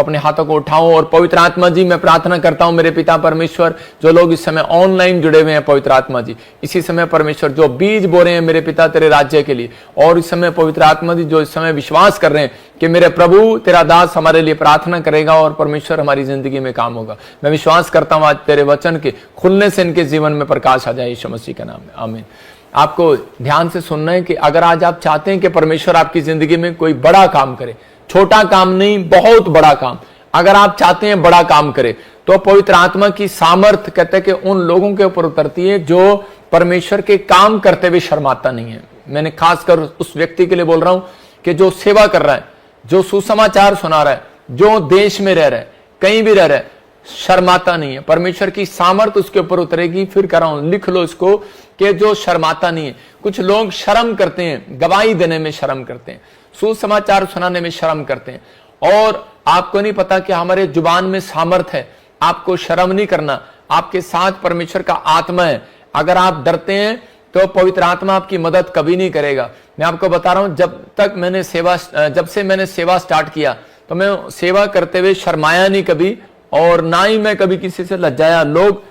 अपने हाथों को उठाऊं और पवित्र आत्मा जी मैं प्रार्थना करता हूं मेरे पिता परमेश्वर, जो लोग इस समय ऑनलाइन जुड़े हुए हैं पवित्र आत्मा जी, इसी समय परमेश्वर जो बीज बो रहे हैं मेरे पिता तेरे राज्य के लिए, और इस समय पवित्र आत्मा जी जो इस समय विश्वास कर रहे हैं कि मेरे प्रभु तेरा दास हमारे लिए प्रार्थना करेगा और परमेश्वर हमारी जिंदगी में काम होगा, मैं विश्वास करता हूं आज तेरे वचन के खुलने से इनके जीवन में प्रकाश आ जाए यीशु मसीह के नाम में, आमीन। आपको ध्यान से सुनना है कि अगर आज आप चाहते हैं कि परमेश्वर आपकी जिंदगी में कोई बड़ा काम करे, छोटा काम नहीं बहुत बड़ा काम, अगर आप चाहते हैं बड़ा काम करे, तो पवित्र आत्मा की सामर्थ कहते हैं कि उन लोगों के ऊपर उतरती है जो परमेश्वर के काम करते हुए शर्माता नहीं है। मैंने खासकर उस व्यक्ति के लिए बोल रहा हूं कि जो सेवा कर रहा है, जो सुसमाचार सुना रहा है, जो देश में रह रहा है, कहीं भी रह रहा है, शर्माता नहीं है, परमेश्वर की सामर्थ उसके ऊपर उतरेगी। फिर कह रहा हूं, लिख लो इसको कि जो शर्माता नहीं है। कुछ लोग शर्म करते हैं, गवाही देने में शर्म करते हैं, सुसमाचार सुनाने में शर्म करते हैं, और आपको नहीं पता कि हमारे जुबान में सामर्थ है। आपको शर्म नहीं करना, आपके साथ परमेश्वर का आत्मा है। अगर आप डरते हैं तो पवित्र आत्मा आपकी मदद कभी नहीं करेगा। मैं आपको बता रहा हूं, जब से मैंने सेवा स्टार्ट किया तो मैं सेवा करते हुए शर्माया नहीं कभी, और ना ही मैं कभी किसी से लज्जाया। लोग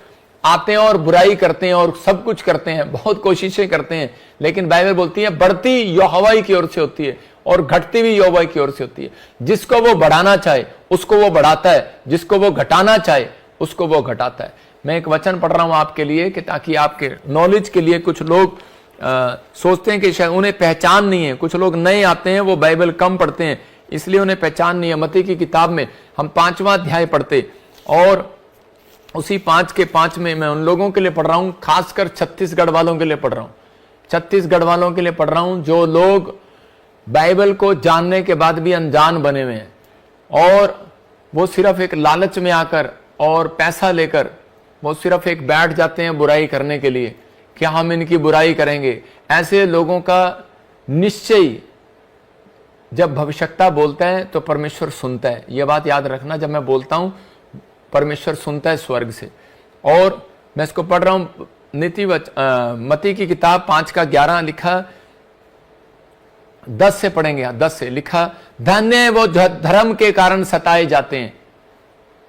आते हैं और बुराई करते हैं और सब कुछ करते हैं, बहुत कोशिशें करते हैं, लेकिन बाइबल बोलती है बढ़ती यहोवा की ओर से होती है और घटती भी यहोवा की ओर से होती है। जिसको वो बढ़ाना चाहे उसको वो बढ़ाता है, जिसको वो घटाना चाहे उसको वो घटाता है। मैं एक वचन पढ़ रहा हूं आपके लिए कि ताकि आपके नॉलेज के लिए, कुछ लोग सोचते हैं कि शायद उन्हें पहचान नहीं है, कुछ लोग नए आते हैं वो बाइबल कम पढ़ते हैं इसलिए उन्हें पहचान नहीं है। मत्ती की किताब में हम 5वां अध्याय पढ़ते, और उसी 5 के 5 में मैं उन लोगों के लिए पढ़ रहा हूं, खासकर छत्तीसगढ़ वालों के लिए पढ़ रहा हूं, छत्तीसगढ़ वालों के लिए पढ़ रहा हूं जो लोग बाइबल को जानने के बाद भी अनजान बने हुए हैं, और वो सिर्फ एक लालच में आकर और पैसा लेकर वो सिर्फ एक बैठ जाते हैं बुराई करने के लिए कि हम इनकी बुराई करेंगे। ऐसे लोगों का निश्चय जब भविष्यता बोलता है तो परमेश्वर सुनता है। यह बात याद रखना, जब मैं बोलता हूं परमेश्वर सुनता है स्वर्ग से। और मैं इसको पढ़ रहा हूं मत्ती की किताब 5:11 लिखा, 10 से पढ़ेंगे, 10 से लिखा, धन्य है वो धर्म के कारण सताए जाते हैं,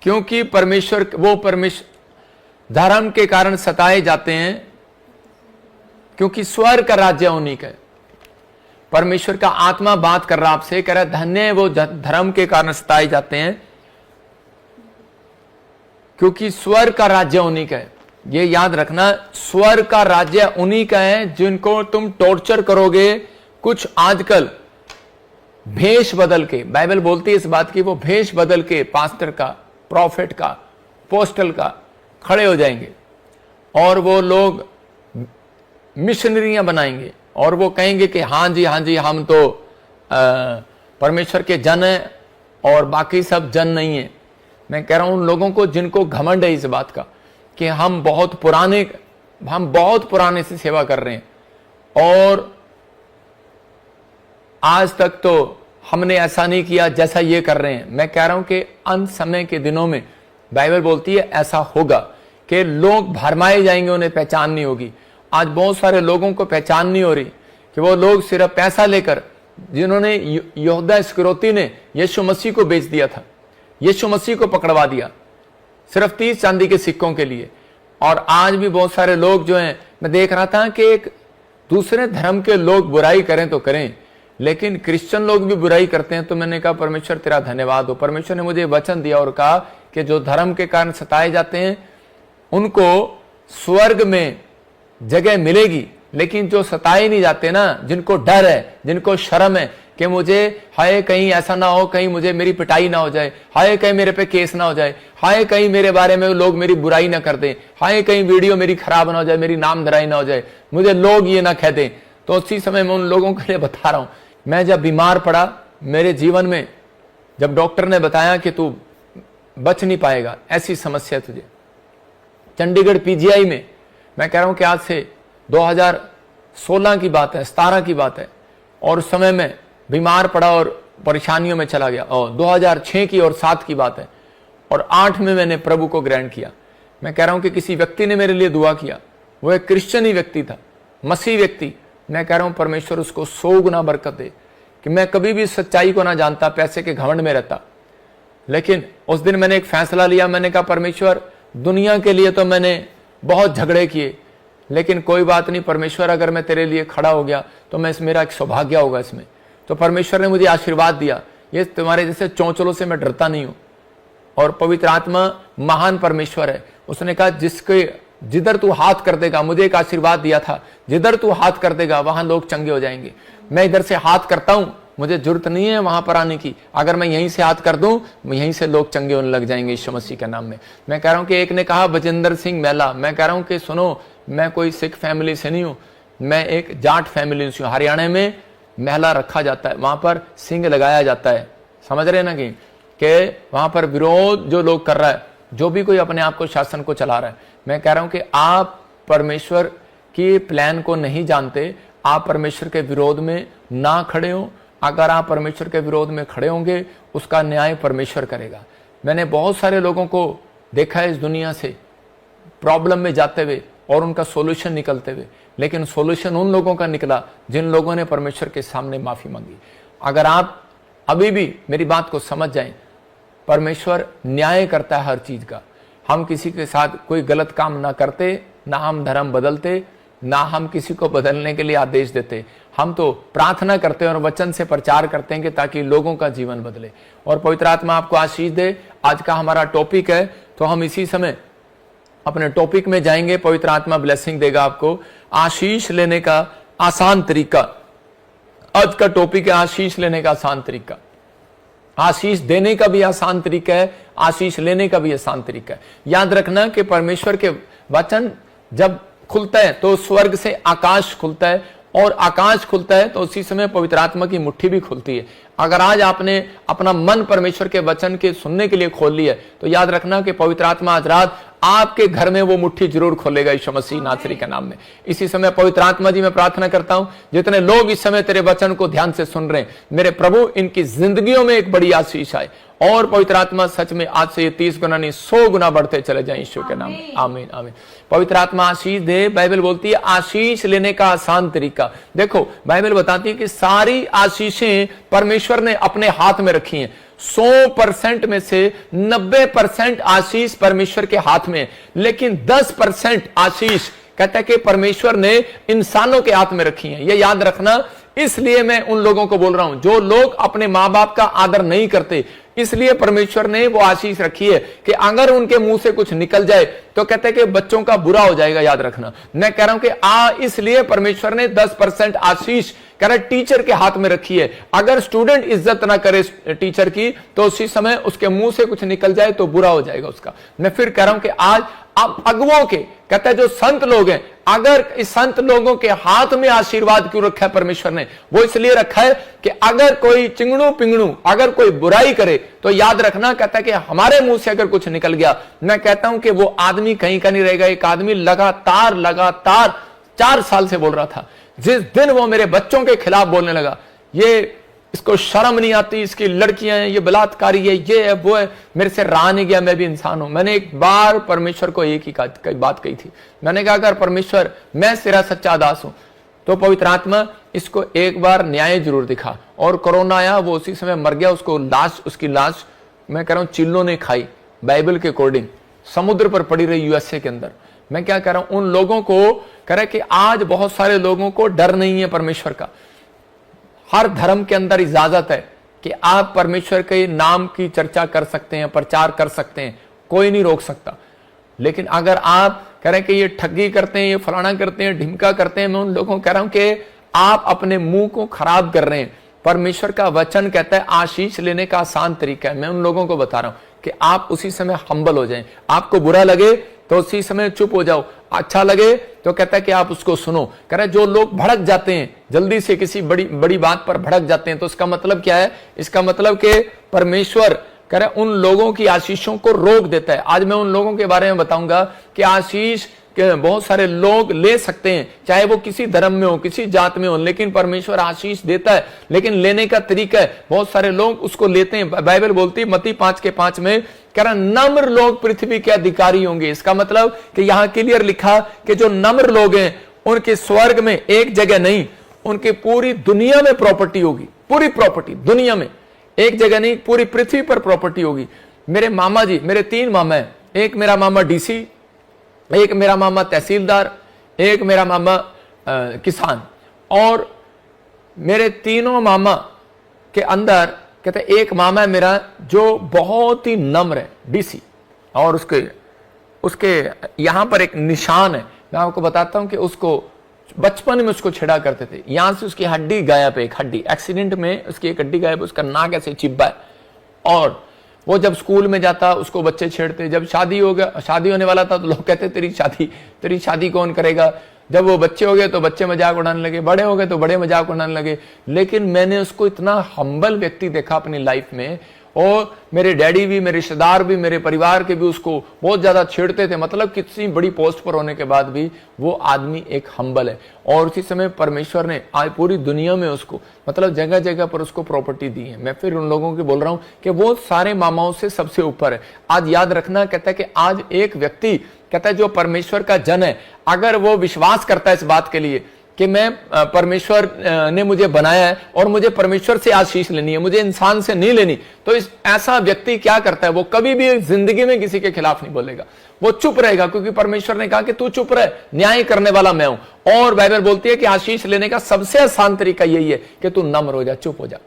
क्योंकि परमेश्वर धर्म के कारण सताए जाते हैं क्योंकि स्वर्ग का राज्य उन्हीं का है। परमेश्वर का आत्मा बात कर रहा आपसे, कह रहा है धन्य है वो धर्म के कारण सताए जाते हैं क्योंकि स्वर्ग का राज्य उन्हीं का है। ये याद रखना, स्वर्ग का राज्य उन्हीं का है जिनको तुम टॉर्चर करोगे। कुछ आजकल भेष बदल के, बाइबल बोलती है इस बात की, वो भेष बदल के पास्टर का, प्रॉफिट का, पोस्टल का खड़े हो जाएंगे और वो लोग मिशनरियां बनाएंगे और वो कहेंगे कि हाँ जी हम तो परमेश्वर के जन हैं और बाकी सब जन नहीं है। मैं कह रहा हूं उन लोगों को जिनको घमंड है इस बात का कि हम बहुत पुराने से सेवा कर रहे हैं और आज तक तो हमने ऐसा नहीं किया जैसा ये कर रहे हैं। मैं कह रहा हूं कि अंत समय के दिनों में बाइबल बोलती है ऐसा होगा कि लोग भरमाए जाएंगे, उन्हें पहचान नहीं होगी। आज बहुत सारे लोगों को पहचान नहीं हो रही कि वो लोग सिर्फ पैसा लेकर, जिन्होंने यहूदा इस्करियोती ने यीशु मसीह को बेच दिया था, यीशु मसीह को पकड़वा दिया सिर्फ 30 चांदी के सिक्कों के लिए। और आज भी बहुत सारे लोग जो हैं, मैं देख रहा था कि एक दूसरे धर्म के लोग बुराई करें तो करें, लेकिन क्रिश्चियन लोग भी बुराई करते हैं। तो मैंने कहा परमेश्वर तेरा धन्यवाद हो। परमेश्वर ने मुझे वचन दिया और कहा कि जो धर्म के कारण सताए जाते हैं उनको स्वर्ग में जगह मिलेगी, लेकिन जो सताए नहीं जाते ना, जिनको डर है, जिनको शर्म है कि मुझे हाय कहीं ऐसा ना हो, कहीं मुझे मेरी पिटाई ना हो जाए, हाय कहीं मेरे पे केस ना हो जाए, हाय कहीं मेरे बारे में लोग मेरी बुराई ना कर दें, हाय कहीं वीडियो मेरी खराब ना हो जाए, मेरी नाम धराई ना हो जाए, मुझे लोग ये ना कह दें। तो उसी समय मैं उन लोगों के लिए बता रहा हूं, मैं जब बीमार पड़ा मेरे जीवन में, जब डॉक्टर ने बताया कि तू बच नहीं पाएगा, ऐसी समस्या तुझे, चंडीगढ़ पीजीआई में, मैं कह रहा हूं कि आज से 2016 की बात है, 17 की बात है, और उस समय में बीमार पड़ा और परेशानियों में चला गया। और 2006 की और 7 की बात है, और 8 में मैंने प्रभु को ग्रहण किया। मैं कह रहा हूं कि किसी व्यक्ति ने मेरे लिए दुआ किया, वो एक क्रिश्चियन ही व्यक्ति था, मसीह व्यक्ति। मैं कह रहा हूं परमेश्वर उसको 100 गुना बरकत दे कि मैं कभी भी सच्चाई को ना जानता, पैसे के घमंड में रहता, लेकिन उस दिन मैंने एक फैसला लिया, मैंने कहा परमेश्वर दुनिया के लिए तो मैंने बहुत झगड़े किए, लेकिन कोई बात नहीं परमेश्वर, अगर मैं तेरे लिए खड़ा हो गया तो मेरा एक सौभाग्य होगा इसमें। तो परमेश्वर ने मुझे आशीर्वाद दिया, ये तुम्हारे जैसे चौंचलों से मैं डरता नहीं हूं। और पवित्र आत्मा महान परमेश्वर है, उसने कहा जिसके जिधर तू हाथ कर देगा, मुझे एक आशीर्वाद दिया था, जिधर तू हाथ कर देगा वहां लोग चंगे हो जाएंगे। मैं इधर से हाथ करता हूं, मुझे जरूरत नहीं है वहां पर आने की, अगर मैं यहीं से हाथ कर दूं यहीं से लोग चंगे होने लग जाएंगे यीशु मसीह के नाम में। मैं कह रहा हूं कि एक ने कहा बजेंद्र सिंह मेला, मैं कह रहा हूं कि सुनो, मैं कोई सिख फैमिली से नहीं हूं, मैं एक जाट फैमिली से हूं। हरियाणा में मेला रखा जाता है, वहां पर सिंह लगाया जाता है, समझ रहे ना कि वहां पर विरोध जो लोग कर रहा है, जो भी कोई अपने आप को शासन को चला रहा है, मैं कह रहा हूं कि आप परमेश्वर की प्लान को नहीं जानते, आप परमेश्वर के विरोध में ना खड़े हो। अगर आप परमेश्वर के विरोध में खड़े होंगे उसका न्याय परमेश्वर करेगा। मैंने बहुत सारे लोगों को देखा है इस दुनिया से प्रॉब्लम में जाते हुए और उनका सॉल्यूशन निकलते हुए, लेकिन सॉल्यूशन उन लोगों का निकला जिन लोगों ने परमेश्वर के सामने माफी मांगी। अगर आप अभी भी मेरी बात को समझ जाएं, परमेश्वर न्याय करता है हर चीज का। हम किसी के साथ कोई गलत काम ना करते, ना हम धर्म बदलते, ना हम किसी को बदलने के लिए आदेश देते, हम तो प्रार्थना करते हैं और वचन से प्रचार करते हैं कि ताकि लोगों का जीवन बदले। और पवित्र आत्मा आपको आशीष दे। आज का हमारा टॉपिक है, तो हम इसी समय अपने टॉपिक में जाएंगे। पवित्र आत्मा ब्लेसिंग देगा आपको। आशीष लेने का आसान तरीका, आज का टॉपिक है आशीष लेने का आसान तरीका। आशीष देने का भी आसान तरीका है, आशीष लेने का भी आसान तरीका है। याद रखना कि परमेश्वर के वचन जब खुलता है तो स्वर्ग से आकाश खुलता है, और आकाश खुलता है तो उसी समय पवित्र आत्मा की मुट्ठी भी खुलती है। अगर आज आपने अपना मन परमेश्वर के वचन के सुनने के लिए खोल लिया तो याद रखना कि पवित्र आत्मा आज रात आपके घर में वो मुट्ठी जरूर खोलेगा यीशु मसीह नासरी के नाम में। इसी समय पवित्र आत्मा जी मैं प्रार्थना करता हूं, जितने लोग इस समय तेरे वचन को ध्यान से सुन रहे हैं, मेरे प्रभु इनकी जिंदगियों में एक बड़ी आशीष आए, और पवित्र आत्मा सच में आज से ये 30 गुना नहीं 100 गुना बढ़ते चले जाए यीशु के नाम में। आमीन आमीन। पवित्र आत्मा आशीष दे। बाइबल बोलती है आशीष लेने का आसान तरीका। देखो बाइबल बताती है कि सारी आशीषें परमेश्वर ने अपने हाथ में रखी हैं। 100% में से 90% आशीष परमेश्वर के हाथ में है, लेकिन 10% आशीष कहता है कि परमेश्वर ने इंसानों के हाथ में रखी है। ये याद रखना। इसलिए मैं उन लोगों को बोल रहा हूं जो लोग अपने मां बाप का आदर नहीं करते, इसलिए परमेश्वर ने वो आशीष रखी है कि अगर उनके मुंह से कुछ निकल जाए तो कहते हैं कि बच्चों का बुरा हो जाएगा। याद रखना, मैं कह रहा हूं कि इसलिए परमेश्वर ने 10% आशीष कह रहा टीचर के हाथ में रखी है। अगर स्टूडेंट इज्जत ना करे टीचर की तो उसी समय उसके मुंह से कुछ निकल जाए तो बुरा हो जाएगा उसका। मैं फिर कह रहा हूं कि आज अब अगुओं के कहता है जो संत लोग हैं, अगर इस संत लोगों के हाथ में आशीर्वाद क्यों रखा है परमेश्वर ने? वो इसलिए रखा है कि अगर कोई चिंगड़ू पिंगड़ू अगर कोई बुराई करे तो याद रखना, कहता है कि हमारे मुंह से अगर कुछ निकल गया, मैं कहता हूं कि वो आदमी कहीं का नहीं रहेगा। एक आदमी लगातार 4 साल से बोल रहा था, जिस दिन वो मेरे बच्चों के खिलाफ बोलने लगा, ये इसको शर्म नहीं आती, इसकी लड़कियां हैं, ये बलात्कारी है, ये है वो है, मेरे से रहा नहीं गया, मैं भी इंसान हूं। मैंने एक बार परमेश्वर को एक ही बात कही थी, मैंने कहा अगर परमेश्वर मैं तेरा सच्चा दास हूं तो पवित्र आत्मा इसको एक बार न्याय जरूर दिखा। और कोरोना आया, वो उसी समय मर गया, उसकी लाश मैं कह रहा हूं चिल्लों ने खाई, बाइबल के अकॉर्डिंग समुद्र पर पड़ी रही यूएसए के अंदर। मैं क्या कह रहा हूं, उन लोगों को कह रहा कि आज बहुत सारे लोगों को डर नहीं है परमेश्वर का। हर धर्म के अंदर इजाजत है कि आप परमेश्वर के नाम की चर्चा कर सकते हैं, प्रचार कर सकते हैं, कोई नहीं रोक सकता। लेकिन अगर आप कह रहे हैं कि ये ठगी करते हैं, ये फलाना करते हैं, ढिमका करते हैं, मैं उन लोगों को कह रहा हूं कि आप अपने मुंह को खराब कर रहे हैं। परमेश्वर का वचन कहता है आशीष लेने का आसान तरीका है। मैं उन लोगों को बता रहा हूं कि आप उसी समय हम्बल हो जाएं। आपको बुरा लगे तो उसी समय चुप हो जाओ, अच्छा लगे तो कहता है कि आप उसको सुनो। कह रहे जो लोग भड़क जाते हैं, जल्दी से किसी बड़ी बात पर भड़क जाते हैं, तो इसका मतलब क्या है? इसका मतलब कि परमेश्वर कह रहे उन लोगों की आशीषों को रोक देता है। आज मैं उन लोगों के बारे में बताऊंगा कि आशीष के बहुत सारे लोग ले सकते हैं, चाहे वो किसी धर्म में हो, किसी जात में हो, लेकिन परमेश्वर आशीष देता है, लेकिन लेने का तरीका है। बहुत सारे लोग उसको लेते हैं। बाइबल बोलती है मत्ती 5:5 में, कह रहा नम्र लोग पृथ्वी के अधिकारी होंगे। इसका मतलब कि यहां क्लियर लिखा कि जो नम्र लोग हैं उनके स्वर्ग में एक जगह नहीं, उनकी पूरी दुनिया में प्रॉपर्टी होगी, पूरी प्रॉपर्टी दुनिया में। एक जगह नहीं, पूरी पृथ्वी पर प्रॉपर्टी होगी। मेरे मामा जी, मेरे 3 मामा हैं, एक मेरा मामा डीसी, एक मेरा मामा तहसीलदार, एक मेरा मामा किसान। और मेरे तीनों मामा के अंदर कहते एक मामा है मेरा जो बहुत ही नम्र है, डीसी, और उसके यहां पर एक निशान है। मैं आपको बताता हूं कि उसको बचपन में उसको छेड़ा करते थे, यहां से उसकी हड्डी गायब है, एक हड्डी एक्सीडेंट में उसकी एक हड्डी गायब, उसका नाक ऐसे चिब्बा है। और वो जब स्कूल में जाता उसको बच्चे छेड़ते, जब शादी होने वाला था तो लोग कहते तेरी शादी कौन करेगा। जब वो बच्चे हो गए तो बच्चे मजाक उड़ाने लगे, बड़े हो गए तो बड़े मजाक उड़ाने लगे। लेकिन मैंने उसको इतना हम्बल व्यक्ति देखा अपनी लाइफ में, और मेरे डैडी भी, मेरे रिश्तेदार भी, मेरे परिवार के भी उसको बहुत ज्यादा छेड़ते थे। मतलब कितनी बड़ी पोस्ट पर होने के बाद भी वो आदमी एक हम्बल है। और उसी समय परमेश्वर ने आज पूरी दुनिया में उसको मतलब जगह जगह पर उसको प्रॉपर्टी दी है। मैं फिर उन लोगों की बोल रहा हूं कि वो सारे मामाओं से सबसे ऊपर है। आज याद रखना, कहता है कि आज एक व्यक्ति कहता है जो परमेश्वर का जन है, अगर वो विश्वास करता है इस बात के लिए कि मैं परमेश्वर ने मुझे बनाया है और मुझे परमेश्वर से आशीष लेनी है, मुझे इंसान से नहीं लेनी, तो ऐसा व्यक्ति क्या करता है, वो कभी भी जिंदगी में किसी के खिलाफ नहीं बोलेगा, वो चुप रहेगा, क्योंकि परमेश्वर ने कहा कि तू चुप रह, न्याय करने वाला मैं हूं। और बाइबल बोलती है कि आशीष लेने का सबसे आसान तरीका यही है कि तू नम्र हो जा, चुप हो जा।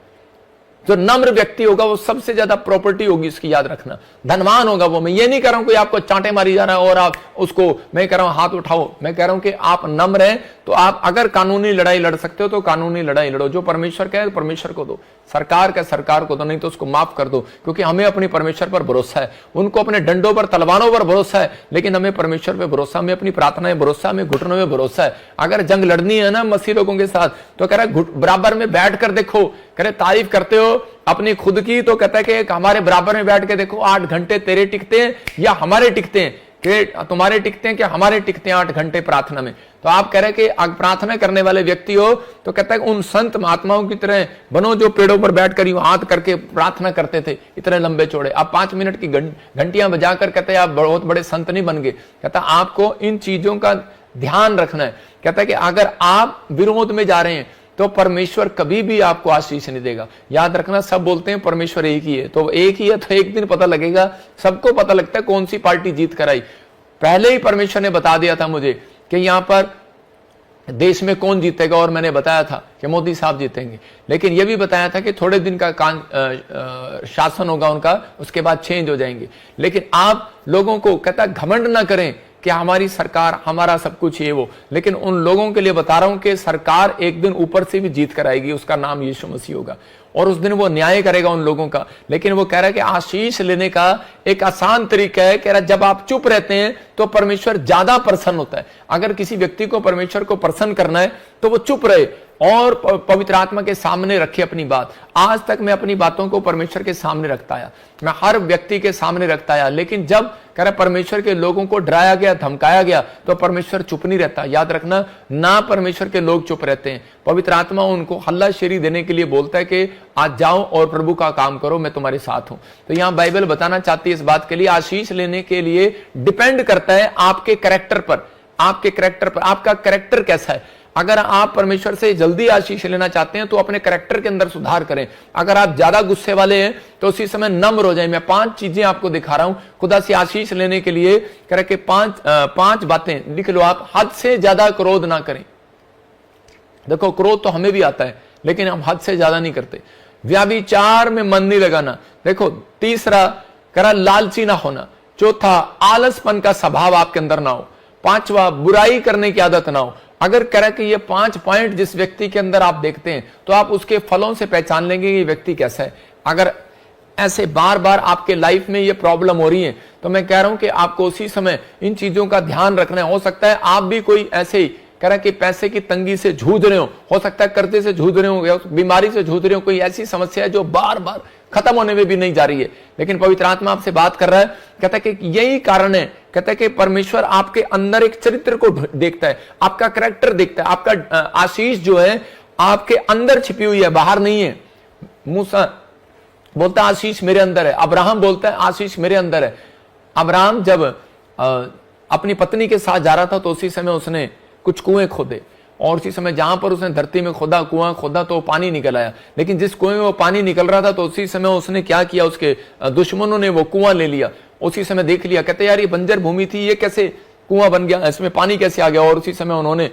जो नम्र व्यक्ति होगा वो सबसे ज्यादा प्रॉपर्टी होगी उसकी, याद रखना, धनवान होगा वो। मैं ये नहीं कह रहा हूं कोई आपको चांटे मारी जा रहा है और आप उसको, मैं कह रहा हूं हाथ उठाओ, मैं कह रहा हूं कि आप नम्र हैं तो आप अगर कानूनी लड़ाई लड़ सकते हो तो कानूनी लड़ाई लड़ो। जो परमेश्वर कहे परमेश्वर को दो, सरकार का सरकार को दो, नहीं तो उसको माफ कर दो, क्योंकि हमें अपने परमेश्वर पर भरोसा है। उनको अपने डंडों पर तलवारों पर भरोसा है, लेकिन हमें परमेश्वर पर भरोसा, हमें अपनी प्रार्थनाएं भरोसा, हमें घुटनों में भरोसा है। अगर जंग लड़नी है ना मसीह लोगों के साथ तो कह रहा है बराबर में बैठ कर देखो, कह रहे तारीफ करते हो अपनी खुद की तो कहता है कि हमारे बराबर में बैठ के देखो 8 घंटे तेरे टिकते हैं या हमारे टिकते हैं, कि तुम्हारे टिकते हैं कि हमारे टिकते हैं 8 घंटे प्रार्थना में। तो आप कह रहे हैं कि प्रार्थना करने वाले व्यक्ति हो तो कहता है उन संत महात्माओं की तरह बनो जो पेड़ों पर बैठकर यूं हाथ करके प्रार्थना करते थे, इतने लंबे चौड़े। आप 5 मिनट की घंटियां बजाकर कहते हैं आप बहुत बड़े संत नहीं बन गए। कहता आपको इन चीजों का ध्यान रखना है। कहता है कि अगर आप विरोध में जा रहे हैं तो परमेश्वर कभी भी आपको आशीष नहीं देगा। याद रखना, सब बोलते हैं परमेश्वर एक ही है, तो एक ही है तो एक दिन पता लगेगा, सबको पता लगता है कौन सी पार्टी जीत कर आई। पहले ही परमेश्वर ने बता दिया था मुझे कि यहां पर देश में कौन जीतेगा, और मैंने बताया था कि मोदी साहब जीतेंगे, लेकिन यह भी बताया था कि थोड़े दिन का शासन होगा उनका, उसके बाद चेंज हो जाएंगे। लेकिन आप लोगों को कहता घमंड ना करें कि हमारी सरकार, हमारा सब कुछ ये वो, लेकिन उन लोगों के लिए बता रहा हूं कि सरकार एक दिन ऊपर से भी जीत कर आएगी, उसका नाम यीशु मसीह होगा, और उस दिन वो न्याय करेगा उन लोगों का। लेकिन वो कह रहा है कि आशीष लेने का एक आसान तरीका है, कह रहा है जब आप चुप रहते हैं तो परमेश्वर ज्यादा प्रसन्न होता है। अगर किसी व्यक्ति को परमेश्वर को प्रसन्न करना है तो वो चुप रहे और पवित्र आत्मा के सामने रखे अपनी बात। आज तक मैं अपनी बातों को परमेश्वर के सामने रखता आया, मैं हर व्यक्ति के सामने रखता आया, लेकिन जब कह रहा परमेश्वर के लोगों को डराया गया, धमकाया गया, तो परमेश्वर चुप नहीं रहता। याद रखना, ना परमेश्वर के लोग चुप रहते हैं। पवित्र आत्मा उनको हल्लाशेरी देने के लिए बोलता है कि आज जाओ और प्रभु का काम करो, मैं तुम्हारे साथ हूं। तो यहां बाइबल बताना चाहती है इस बात के लिए, आशीष लेने के लिए डिपेंड करता है आपके कैरेक्टर पर, आपके कैरेक्टर पर, आपका कैरेक्टर कैसा है। अगर आप परमेश्वर से जल्दी आशीष लेना चाहते हैं तो अपने कैरेक्टर के अंदर सुधार करें। अगर आप ज्यादा गुस्से वाले हैं तो उसी समय नम्र हो जाए। मैं 5 चीजें आपको दिखा रहा हूं खुदा से आशीष लेने के लिए, कह रहे कि 5 बातें लिख लो आप। हद से ज्यादा क्रोध ना करें। देखो क्रोध तो हमें भी आता है, लेकिन हम हद से ज्यादा नहीं करते। व्यभिचार में मन नहीं लगाना। देखो तीसरा, कह रहा लालची ना होना। चौथा, आलसपन का स्वभाव आपके अंदर ना हो। 5वां, बुराई करने की आदत ना हो। अगर कह रहा कि ये 5 पॉइंट जिस व्यक्ति के अंदर आप देखते हैं तो आप उसके फलों से पहचान लेंगे ये व्यक्ति कैसा है। अगर ऐसे बार बार आपके लाइफ में ये प्रॉब्लम हो रही है तो मैं कह रहा हूं कि आपको उसी समय इन चीजों का ध्यान रखना है। हो सकता है आप भी कोई ऐसे ही कह रहा कि पैसे की तंगी से जूझ रहे हो सकता है कर्जे से जूझ रहे हो या बीमारी से जूझ रहे हो, कोई ऐसी समस्या है जो बार बार खत्म होने में भी नहीं जा रही है, लेकिन पवित्र आत्मा आपसे बात कर रहा है। कहता है कि यही कारण है, कहता है कि परमेश्वर आपके अंदर एक चरित्र को देखता है, आपका कैरेक्टर देखता है। आपका आशीष जो है आपके अंदर छिपी हुई है, बाहर नहीं है। मूसा बोलता है आशीष मेरे अंदर है, अब्राहम बोलता है आशीष मेरे अंदर है। अब्राहम जब अपनी पत्नी के साथ जा रहा था तो उसी समय उसने कुछ कुएं खोदे और उसी समय जहां पर उसने धरती में खोदा, कुआं खोदा, तो पानी निकल आया। लेकिन जिस कुएं में वो पानी निकल रहा था तो उसी समय उसने क्या किया, उसके दुश्मनों ने वो कुआं ले लिया। उसी समय देख लिया, कहते यार ये बंजर भूमि थी, ये कैसे कुआं बन गया, इसमें पानी कैसे आ गया। और उसी समय उन्होंने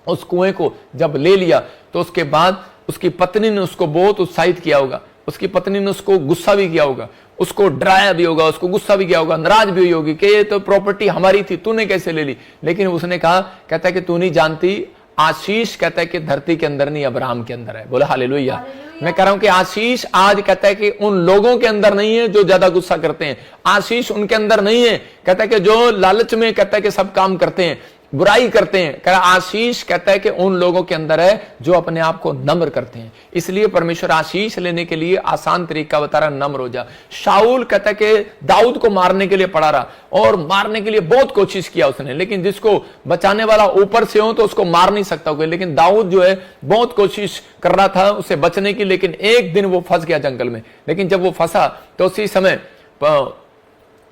उस कुएं को जब ले लिया तो उसके बाद उसकी पत्नी ने उसको बहुत उत्साहित किया होगा, उसकी पत्नी ने उसको गुस्सा भी किया होगा, उसको डराया भी होगा, उसको गुस्सा भी किया होगा, नाराज भी हुई होगी कि ये तो प्रॉपर्टी हमारी थी, तूने कैसे ले ली। लेकिन उसने कहा, कहता है कि तू नहीं जानती, आशीष कहता है कि धरती के अंदर नहीं, अब्राहम के अंदर है। बोला हालेलुया। मैं कह रहा हूं कि आशीष आज कहता है कि उन लोगों के अंदर नहीं है जो ज्यादा गुस्सा करते हैं, आशीष उनके अंदर नहीं है, कहता है कि जो लालच में कहता है कि सब काम करते हैं, बुराई करते हैं। कह रहा आशीष कहता है कि उन लोगों के अंदर है जो अपने आप को नम्र करते हैं। इसलिए परमेश्वर आशीष लेने के लिए आसान तरीका बता रहा, नम्र हो जा। शाऊल कहता है कि दाऊद को मारने के लिए पड़ा रहा और मारने के लिए बहुत कोशिश किया उसने, लेकिन जिसको बचाने वाला ऊपर से हो तो उसको मार नहीं सकता कोई। लेकिन दाऊद जो है बहुत कोशिश कर रहा था उससे बचने की, लेकिन एक दिन वो फंस गया जंगल में। लेकिन जब वो फंसा तो उसी समय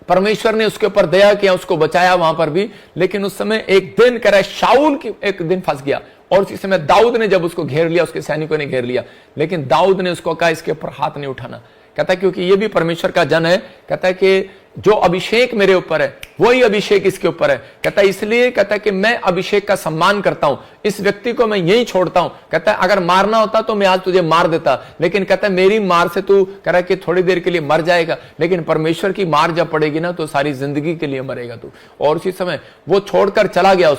परमेश्वर ने उसके ऊपर दया किया, उसको बचाया वहां पर भी। लेकिन उस समय एक दिन कह रहा है शाऊल की एक दिन फंस गया और उसी समय दाऊद ने जब उसको घेर लिया, उसके सैनिकों ने घेर लिया, लेकिन दाऊद ने उसको कहा इसके ऊपर हाथ नहीं उठाना। कहता है क्योंकि ये भी परमेश्वर का जन है। कहता है कि जो अभिषेक मेरे ऊपर है वही अभिषेक इसके ऊपर है। कहता है इसलिए कहता है कि मैं अभिषेक का सम्मान करता हूं, इस व्यक्ति को मैं यही छोड़ता हूं। कहता है अगर मारना होता तो मैं आज तुझे मार देता, लेकिन कहता है मेरी मार से तू कह रहा है कि थोड़ी देर के लिए मर जाएगा, लेकिन परमेश्वर की मार जब पड़ेगी ना तो सारी जिंदगी के लिए मरेगा तू। और उसी समय वो छोड़कर चला गया,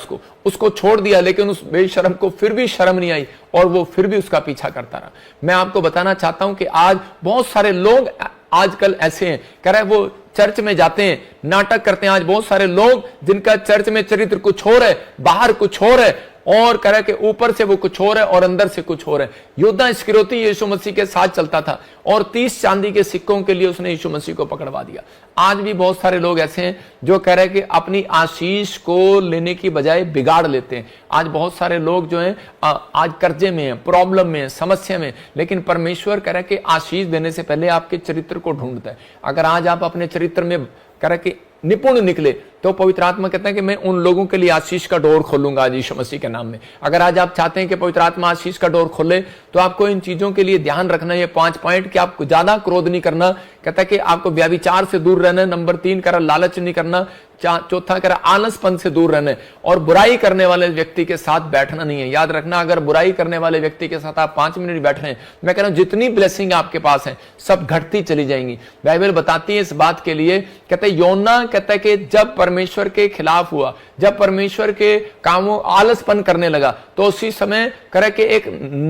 उसको छोड़ दिया, लेकिन उस बेशर्म को फिर भी शर्म नहीं आई और वो फिर भी उसका पीछा करता रहा। मैं आपको बताना चाहता हूं कि आज बहुत सारे लोग आजकल ऐसे हैं, कह रहे हैं वो चर्च में जाते हैं, नाटक करते हैं। आज बहुत सारे लोग जिनका चर्च में चरित्र कुछ और है, बाहर कुछ और है, और कह रहे कि ऊपर से वो कुछ और है और अंदर से कुछ और है। योद्धा इस्करियोती यीशु मसीह के साथ चलता था और 30 चांदी के सिक्कों के लिए उसने यीशु मसीह को पकड़वा दिया। आज भी बहुत सारे लोग ऐसे हैं जो कह रहे हैं कि अपनी आशीष को लेने की बजाय बिगाड़ लेते हैं। आज बहुत सारे लोग जो हैं आज कर्जे में हैं, प्रॉब्लम में हैं, समस्या में, लेकिन परमेश्वर कह रहा है कि आशीष देने से पहले आपके चरित्र को ढूंढता है। अगर आज आप अपने चरित्र में कह रहे कि निपुण निकले तो पवित्र आत्मा कहता है कि मैं उन लोगों के लिए आशीष का डोर खोलूंगा आज यीशु मसीह के नाम में। अगर आज आप चाहते हैं कि पवित्र आत्मा आशीष का डोर खोले तो आपको इन चीजों के लिए ध्यान रखना, ये 5 पॉइंट कि आपको ज्यादा क्रोध नहीं करना, कहता है कि आपको व्यभिचार से दूर रहना, नंबर 3 कह रहा लालच नहीं करना, चौथा कह रहा आलसपन से दूर रहना, और बुराई करने वाले व्यक्ति के साथ बैठना नहीं है। याद रखना, अगर बुराई करने वाले व्यक्ति के साथ आप 5 मिनट बैठ रहे हैं, मैं कह रहा हूं जितनी ब्लेसिंग आपके पास है सब घटती चली जाएंगी। बाइबल बताती है इस बात के लिए, कहते योना कहता है कि जब परमेश्वर के खिलाफ हुआ, जब परमेश्वर के कामों आलसपन करने लगा, तो उसी समय करे कि एक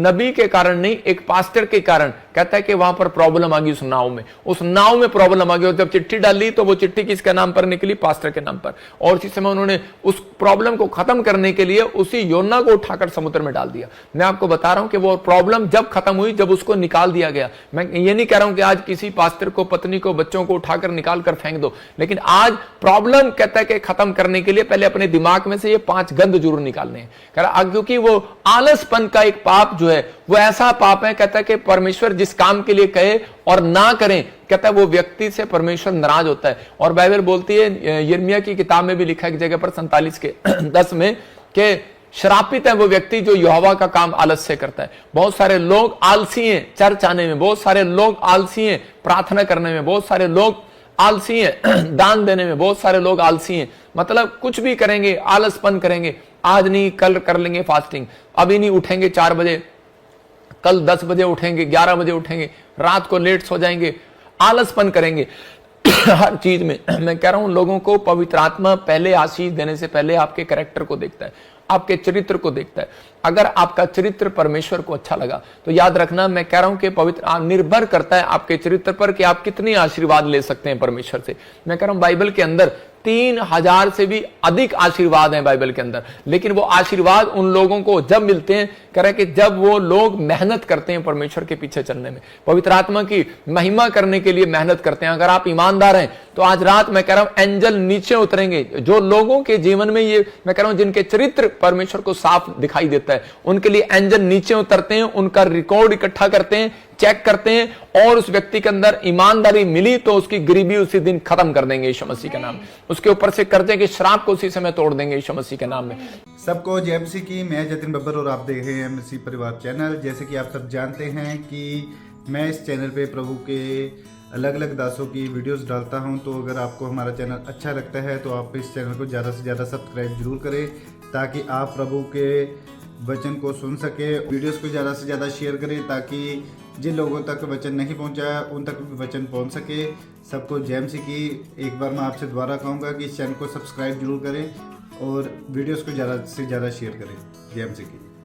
नबी के कारण नहीं, एक पास्टर के कारण कहता है कि वहां पर प्रॉब्लम आ गई। उस नाव में प्रॉब्लम आ गई और जब चिट्ठी डाली तो वो चिट्ठी किसके नाम पर निकली? पास्टर के नाम पर। और उसी समय उन्होंने उस प्रॉब्लम को खत्म करने के लिए उसी योना को उठाकर समुद्र में डाल दिया। मैं आपको बता रहा हूं कि वो प्रॉब्लम जब खत्म हुई, जब उसको निकाल दिया गया। मैं ये नहीं कह रहा हूं कि आज किसी पास्टर को, पत्नी को, बच्चों को उठाकर निकाल कर फेंक दो, लेकिन आज प्रॉब्लम कहता है कि खत्म करने के लिए पहले अपने दिमाग में से ये 5 गंध जरूर निकालने हैं। क्योंकि वो आलसपन का एक पाप जो है वो ऐसा पाप है, कहता है कि परमेश्वर जिस काम के लिए कहे और ना करें, कहता है वो व्यक्ति से परमेश्वर नाराज होता है। और बाइबल बोलती है, यिर्मयाह की किताब में भी लिखा है एक जगह पर 47 के 10 में, कि श्रापित है वो व्यक्ति जो यहोवा का काम आलस से करता है। बहुत सारे लोग आलसी हैं चर्च आने में, बहुत सारे लोग आलसी हैं प्रार्थना करने में, बहुत सारे लोग आलसी हैं दान देने में, बहुत सारे लोग आलसी हैं, मतलब कुछ भी करेंगे, आलसपन करेंगे, आज नहीं कल कर लेंगे फास्टिंग, अभी नहीं उठेंगे 4 बजे, कल 10 बजे उठेंगे, 11 बजे उठेंगे, रात को लेट सो जाएंगे, आलसपन करेंगे हर चीज में। मैं कह रहा हूं लोगों को पवित्र आत्मा पहले आशीष देने से पहले आपके कैरेक्टर को देखता है, आपके चरित्र को देखता है। अगर आपका चरित्र परमेश्वर को अच्छा लगा तो याद रखना, मैं कह रहा हूं कि पवित्र निर्भर करता है आपके चरित्र पर कि आप कितनी आशीर्वाद ले सकते हैं परमेश्वर से। मैं कह रहा हूं बाइबल के अंदर 3000 से भी अधिक आशीर्वाद हैं बाइबल के अंदर, लेकिन वो आशीर्वाद उन लोगों को जब मिलते हैं, कह रहे कि जब वो लोग मेहनत करते हैं परमेश्वर के पीछे चलने में, पवित्र आत्मा की महिमा करने के लिए मेहनत करते हैं। अगर आप ईमानदार हैं तो आज रात मैं कह रहा हूं एंजल नीचे उतरेंगे। जो लोगों के जीवन में ये मैं कह रहा हूं जिनके चरित्र परमेश्वर को साफ दिखाई देता है, उनके लिए एंजल नीचे उतरते हैं, उनका रिकॉर्ड इकट्ठा करते हैं, चेक करते हैं और उस व्यक्ति के अंदर ईमानदारी मिली तो उसकी गरीबी उसी दिन खत्म कर देंगे यीशु मसीह के नाम में। उसके ऊपर से कर्जे के श्राप को उसी समय तोड़ देंगे यीशु मसीह के नाम में। सबको जय मसीह की। मैं जतिन बब्बर और आप देख रहे हैं मसीह परिवार चैनल। जैसे कि आप सब जानते हैं कि मैं इस चैनल पे प्रभु के अलग अलग दासों की वीडियोस डालता हूं, तो अगर आपको हमारा चैनल अच्छा लगता है तो आप इस चैनल को ज़्यादा से ज़्यादा सब्सक्राइब जरूर करें ताकि आप प्रभु के वचन को सुन सके। वीडियोस को ज़्यादा से ज़्यादा शेयर करें ताकि जिन लोगों तक वचन नहीं पहुंचा उन तक भी वचन पहुंच सके। सबको जय मसीह की। एक बार मैं आपसे दोबारा कहूँगा कि इस चैनल को सब्सक्राइब जरूर करें और वीडियोस को ज़्यादा से ज़्यादा शेयर करें। जय मसीह की।